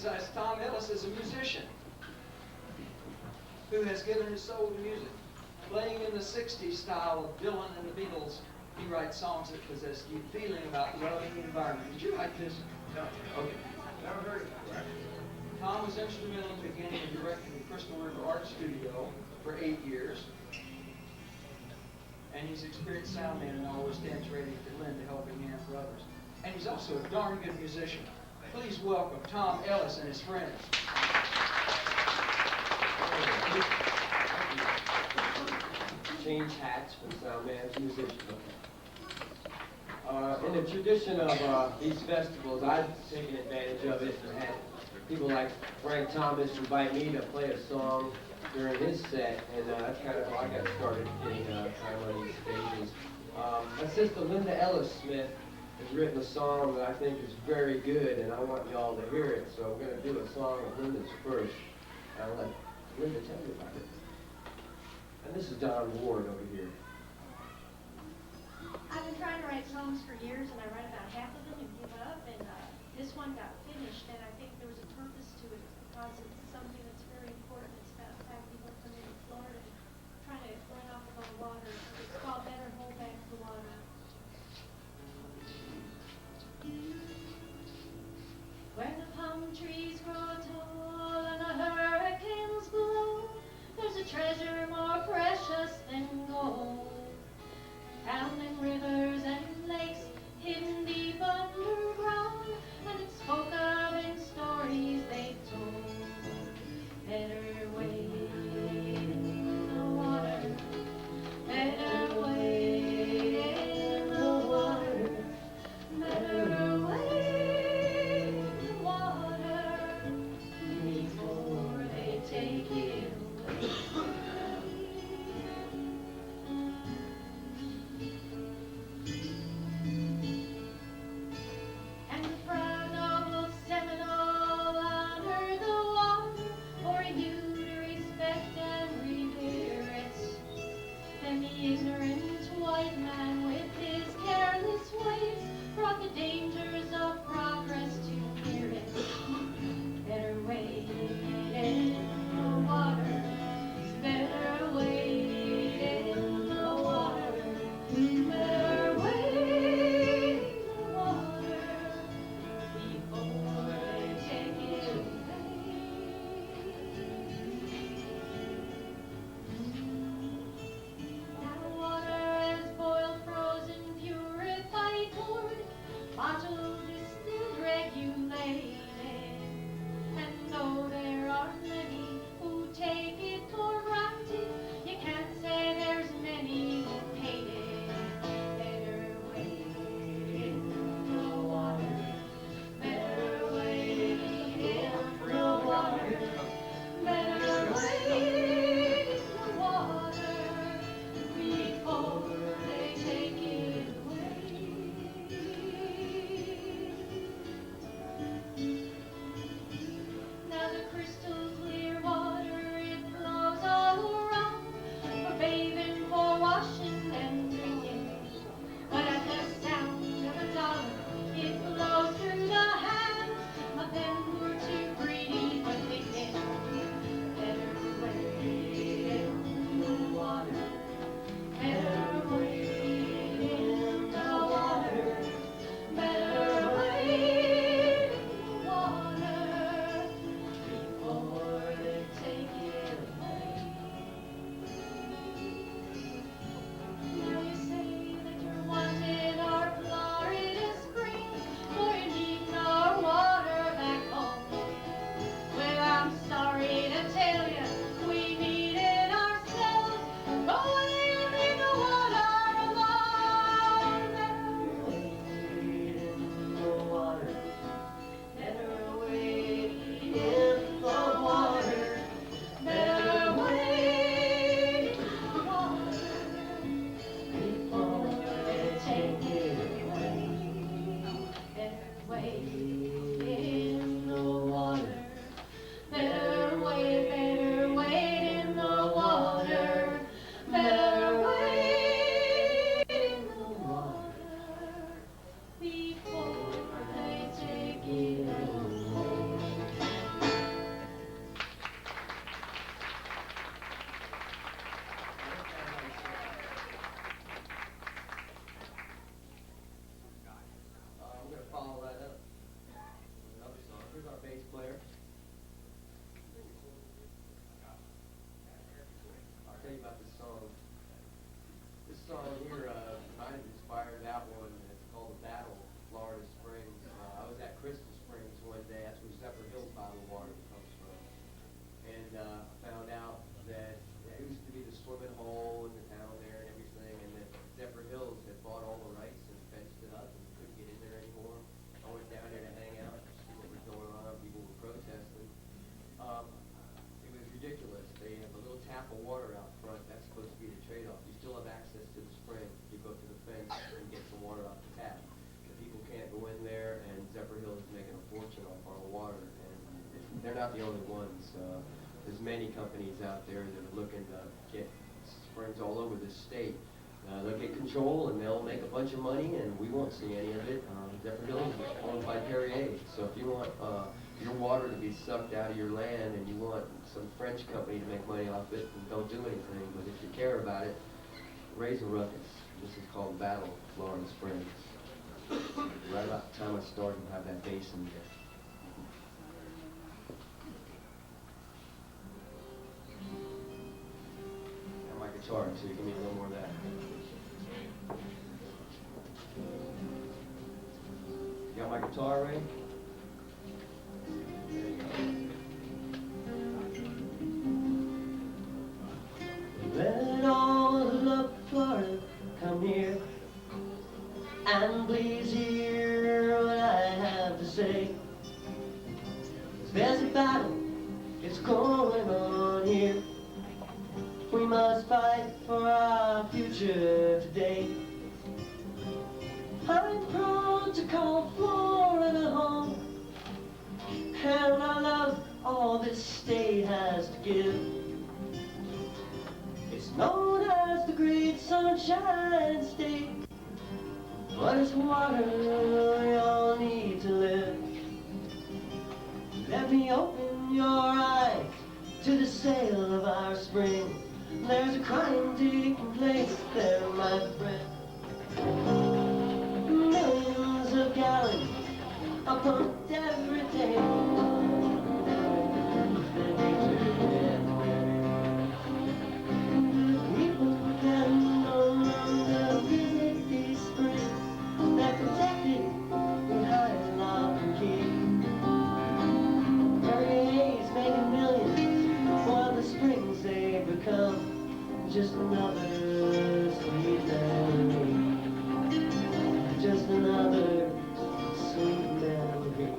besides Tom Ellis is a musician who has given his soul to music. Playing in the 60s style of Dylan and the Beatles, he writes songs that possess deep feeling about loving the environment. Did you write this? No. Okay. Never heard of it. Tom was instrumental in beginning and directing the Crystal River Art Studio for 8 years. And he's experienced sound man and always stands ready to lend a helping hand for others. And he's also a darn good musician. Please welcome Tom Ellis and his friends. Change hats from sound man's musician. In the tradition of these festivals, I've taken advantage of it and had people like Frank Thomas invite me to play a song during his set, and that's kind of how I got started getting time on these stages. My sister Linda Ellis Smith has written a song that I think is very good, and I want y'all to hear it, so I'm going to do a song of Linda's first. I'll let Linda tell you about it. And this is Don Ward over here. I've been trying to write songs for years, and I write about half of them and give up, and this one got finished, and I think there was a purpose to it because it's something that's very important. It's about five people coming to Florida and trying to run off of the water. It's called Better Hold Back the Water. When the palm trees grow tall and the hurricanes blow, there's a treasure more precious than gold. Down in rivers and lakes, hidden deep underground, and it's spoke of in stories they told. Better wade in the water, better wade. found out that it used to be the swimming hole in the town there and everything, and that Zephyr Hills had bought all the rights and fenced it up and couldn't get in there anymore. I went down there to hang out, see what was going on. People were protesting. It was ridiculous. They have a little tap of water out front. That's supposed to be the trade-off. You still have access to the spring. You go to the fence and get some water off the tap. The people can't go in there, and Zephyr Hills is making a fortune off our water. And they're not the only ones. There's many companies out there that are looking to get springs all over the state. They'll get control and they'll make a bunch of money, and we won't see any of it. Zephyr Hills is owned by Perrier, so if you want your water to be sucked out of your land and you want some French company to make money off it, then don't do anything. But if you care about it, raise a ruckus. This is called Battle of Florida Springs. Right about the time I started, I have that basin there. And my guitar, so you give me a little more of that. You got my guitar ready? There you go. Let all the love of Florida come here, and please hear what I have to say. There's a battle, it's going on here. We must fight for our future today. I'm proud to call Florida home, and I love all this state has to give. It's known as the Great Sunshine State, but it's water we all need to live. Let me open your eyes to the sail of our spring. There's a crime taking place there, my friend. Millions of gallons are pumped every day. People can no longer visit these springs. They're protected behind lock and key. Perrier's making millions, while the springs they become just another sweet memory. Just another sweet memory.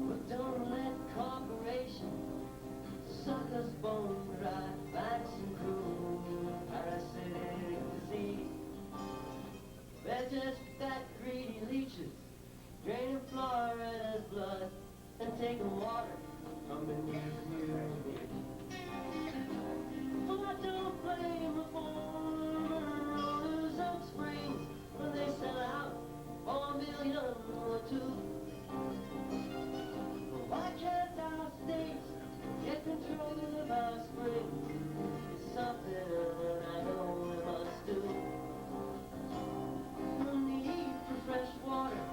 But don't let corporations suck us bone dry, facts and cruel parasitic disease. They're just fat, greedy leeches, draining Florida's blood and taking water from beneath you and me. Well, I don't blame the former owners of springs when they sell out for $1 million or $2 million. Why can't our states get control of our springs? It's something that I know we must do. The need for fresh water,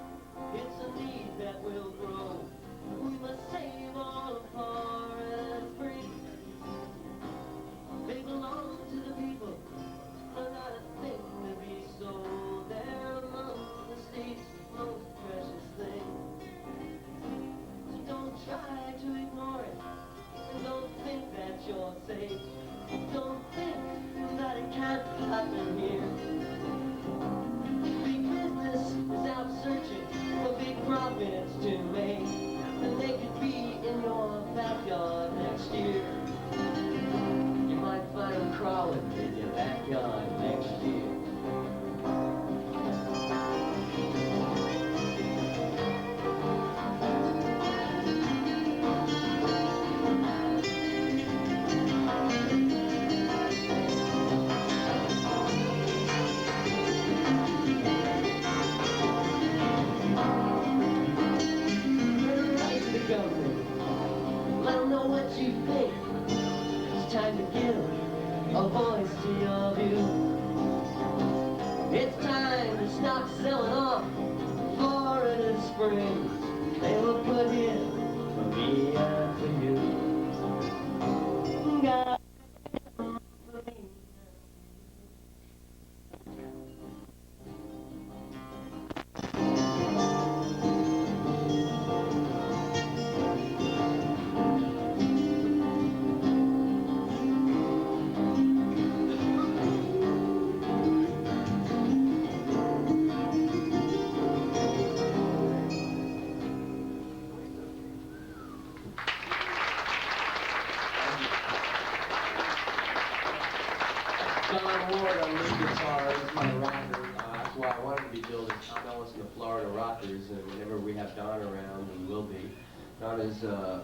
it's a need that will grow. We must save all of Florida's springs. They belong to the people, they're not a thing to be sold. They're among the state's most precious things. So don't try to ignore it, and don't think that you're safe. Don't think that it can't happen here. Big business is out searching for big profits to make, and they could be in your backyard next year. You might find them crawling in your backyard next year. Let them know what you think. It's time to give a voice to your view. It's time to stop selling off Florida's Friends, they were put here for me and for you. God, John Ward on lead guitar is my rocker. That's why I wanted to be billed as Tom Ellis and the Florida Rockers, and whenever we have Don around, we will be. Don is a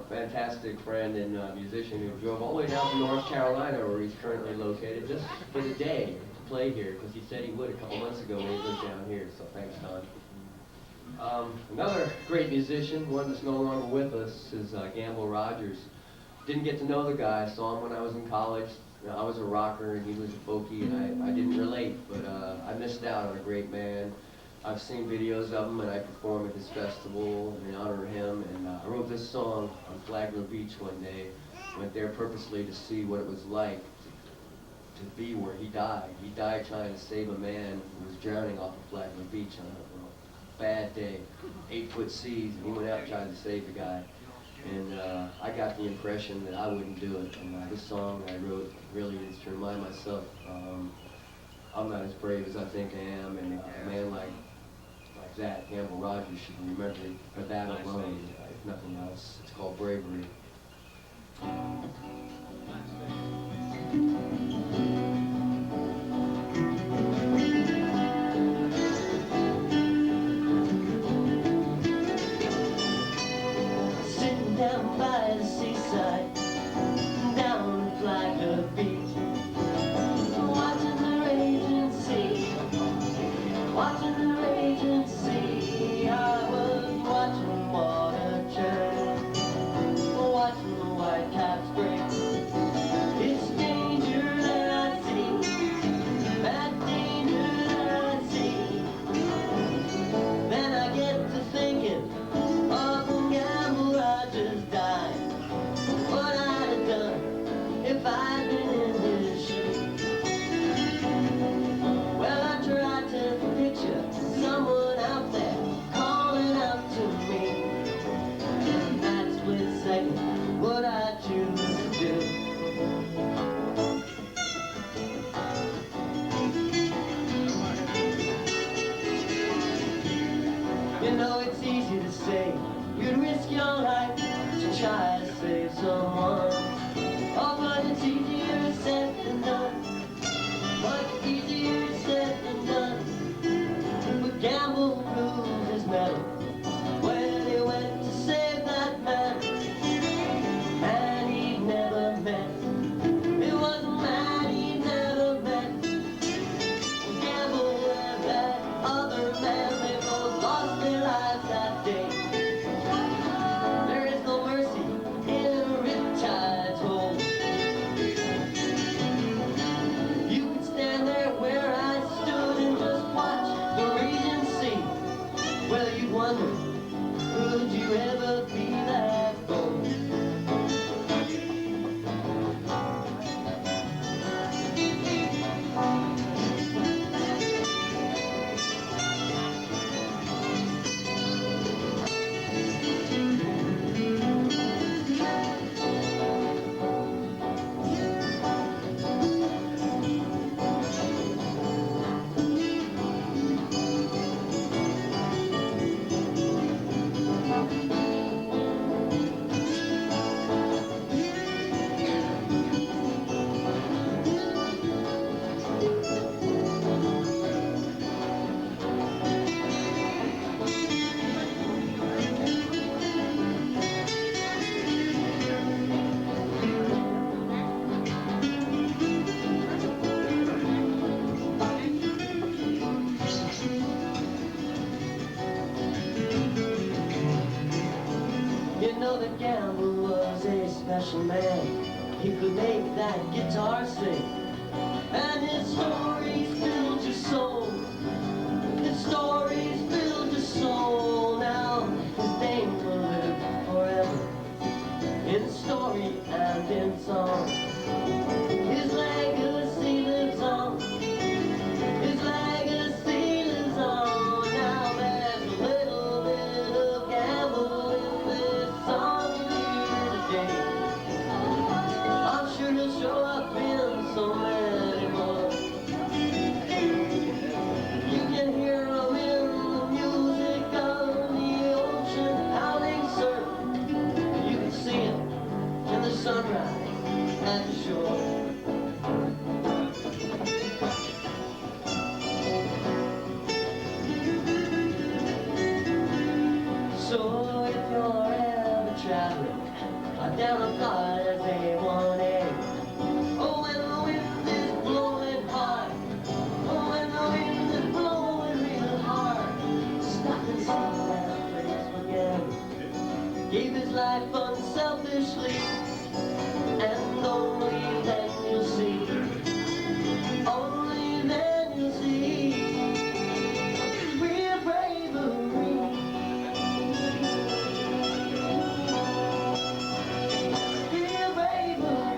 fantastic friend and musician who drove all the way down to North Carolina, where he's currently located, just for the day to play here, because he said he would a couple months ago when he lived down here, so thanks, Don. Another great musician, one that's no longer with us, is Gamble Rogers. Didn't get to know the guy, saw him when I was in college. I was a rocker and he was a folkie, and I didn't relate, but I missed out on a great man. I've seen videos of him and I perform at his festival in honor of him, and I wrote this song on Flagler Beach one day. Went there purposely to see what it was like to be where he died. He died trying to save a man who was drowning off of Flagler Beach on a bad day, 8-foot seas, and he went out and tried to save the guy. And I got the impression that I wouldn't do it. And this song I wrote really is to remind myself I'm not as brave as I think I am, and a man like that, Gamble Rogers, should be remembered for that alone, if nothing else. It's called bravery. Down by the seaside, down the Flagler Beach, watching the raging sea, watching the raging sea. I was watching water churn, watching the white caps break. It's danger that I see, bad danger that I see. Then I get to thinking of Gamble Rogers died. What I'd have done if I'd been in his shoes. Well, I tried to picture someone out there calling out to me. And that split second, what I choose to do. You know, it's easy to say you'd risk your life to try to save someone. Oh, but it's easier said than done. Much easier said than done. But Gamble proved his mettle when he went to save that man. Man he'd never met. It was a man he'd never met. Gamble and that other man, they both lost their lives that day. There is no mercy in a riptide's hold. You could stand there where I stood and just watch the raging sea. Well, you'd wonder, could you ever be that bold? You know that Gamble was a special man. He could make that guitar sing, and his stories filled your soul. His stories filled your soul. down the flight as they wanted. Oh, when the wind is blowing hard, oh, when the wind is blowing real hard, stop and see that place again. Gave his life unselfishly, and only then you'll see, only then you'll see real bravery. Real bravery.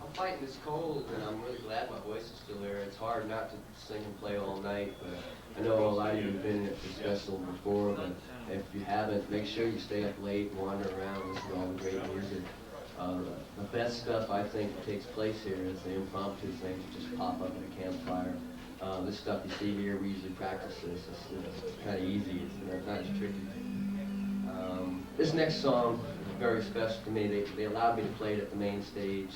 I'm fighting this cold, and I'm really glad my voice is still there. It's hard not to sing and play all night, but I know a lot of you have been at this festival before, but if you haven't, make sure you stay up late, wander around, listen to all the great music. The best stuff, I think, takes place here is the impromptu things that just pop up at a campfire. This stuff you see here, we usually practice this. It's kind of easy. It's not as tricky. This next song is very special to me. They allowed me to play it at the main stage,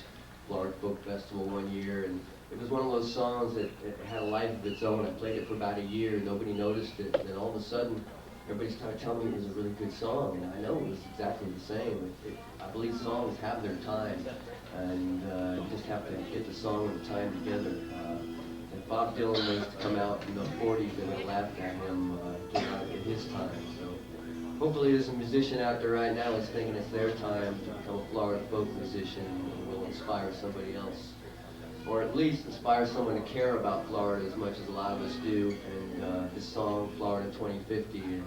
Florida Folk Festival one year, and it was one of those songs that it had a life of its own. I played it for about a year, nobody noticed it, and then all of a sudden, everybody started telling me it was a really good song, and I know it was exactly the same. I believe songs have their time, and you just have to get the song and the time together. If Bob Dylan was to come out in the 40s, they would have laughed at him in his time. So hopefully there's a musician out there right now that's thinking it's their time to become a Florida folk musician and will inspire somebody else. Or at least inspire someone to care about Florida as much as a lot of us do. And this song, Florida 2050,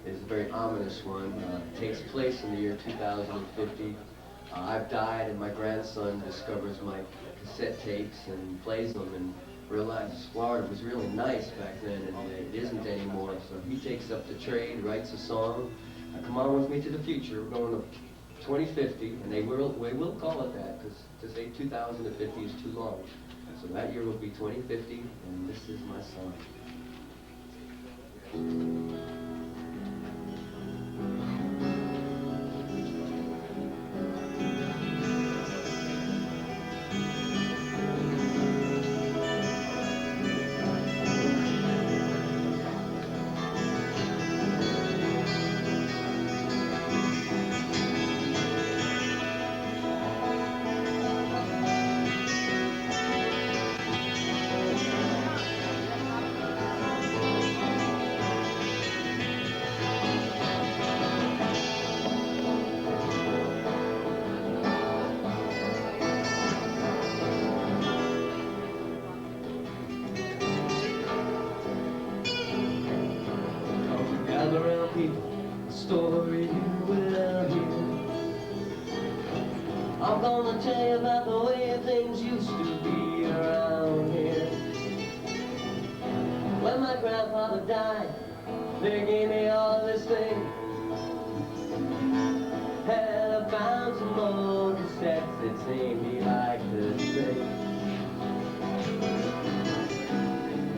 is a very ominous one. It takes place in the year 2050. I've died, and my grandson discovers my cassette tapes and plays them and realizes Florida was really nice back then, and it isn't anymore. So he takes up the trade, writes a song. Come on with me to the future. We're going to 2050, and we will call it that, because to say 2050 is too long. So that year will be 2050, and this is my song. Story you will hear. I'm gonna tell you about the way things used to be around here. When my grandfather died, they gave me all this thing. Had a bounce of more cassettes that seemed he liked to sing.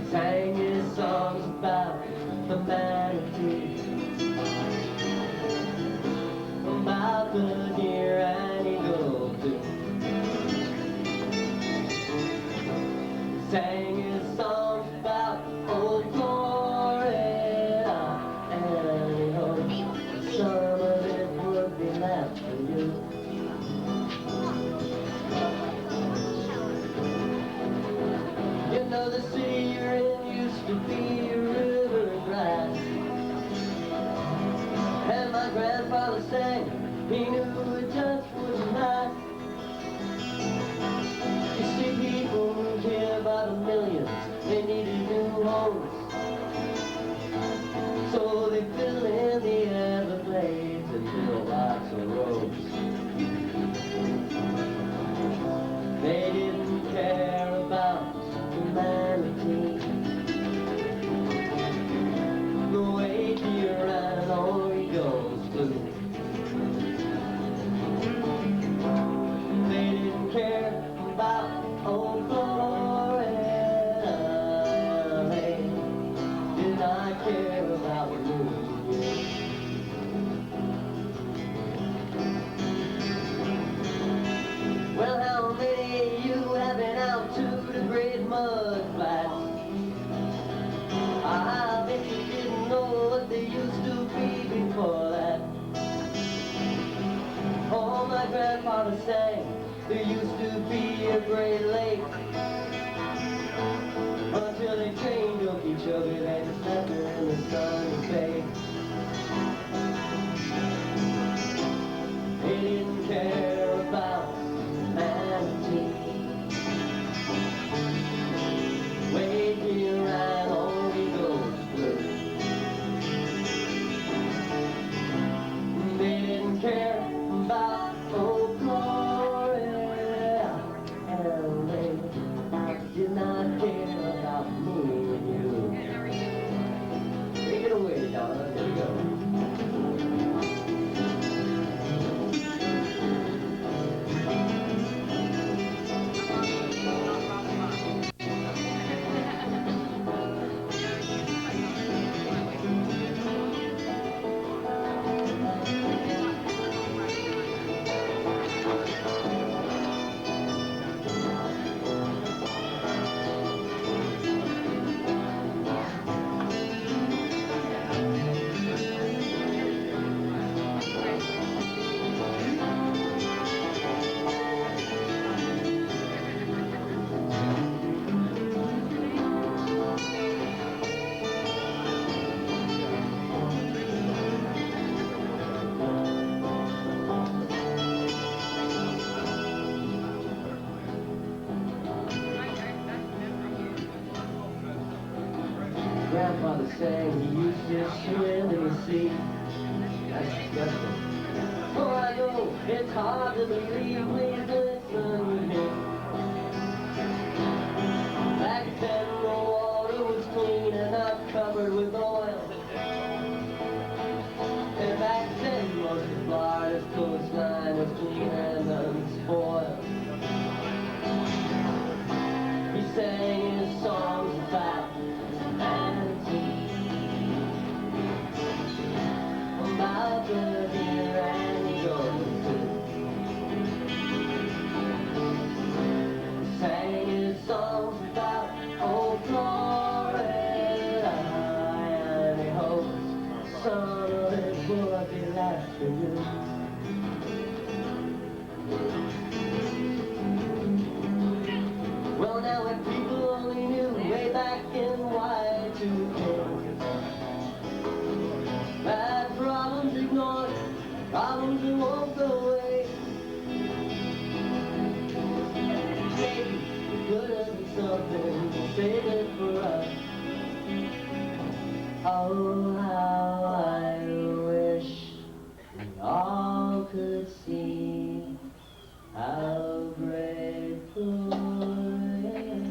Sang his songs about the manatee, about the deer and eagle too. Sang his songs about old Florida, and he hoped some of it would be left for you. You know the city you're in used to be a river of grass, and my grandfather sang, he knew it just wouldn't last. You see, people moved here by the millions, they needed new homes, so they filled in the Everglades and built lots of roads. They didn't care about humanity, the way deer and or eagles flew. They didn't care about old Florida. grandfather sang, there used to be a great lake. Until they trained up each other, they just left her in the sunny bay. They didn't care about humanity. Waving around on eagles blue. They didn't care about folklore, and they did not care about me and you. Take it away, Donna. Here we go. Grandfather sang he used to swim in the sea. That's disgusting. Oh, I know it's hard to believe. Please listen to me. Back then the water was clean and not covered with oil. And back then most of Florida's coastline was clean and unspoiled. He sang his songs about about the deer and eagles. Sang his songs about old Florida, and he hopes some of it would be left for you. Well, now if people only knew way back in Y2K that problems ignored, problems that won't go away. Maybe it could have been something to save it for us. Oh, how I wish we all could see how grateful I am.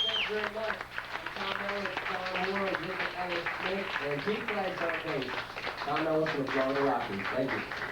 Thank you very much. Tom Ellis, John Ward, Ellis Smith, and Pete Blanks on bass. Tom Ellis with Florida Rockies. Thank you.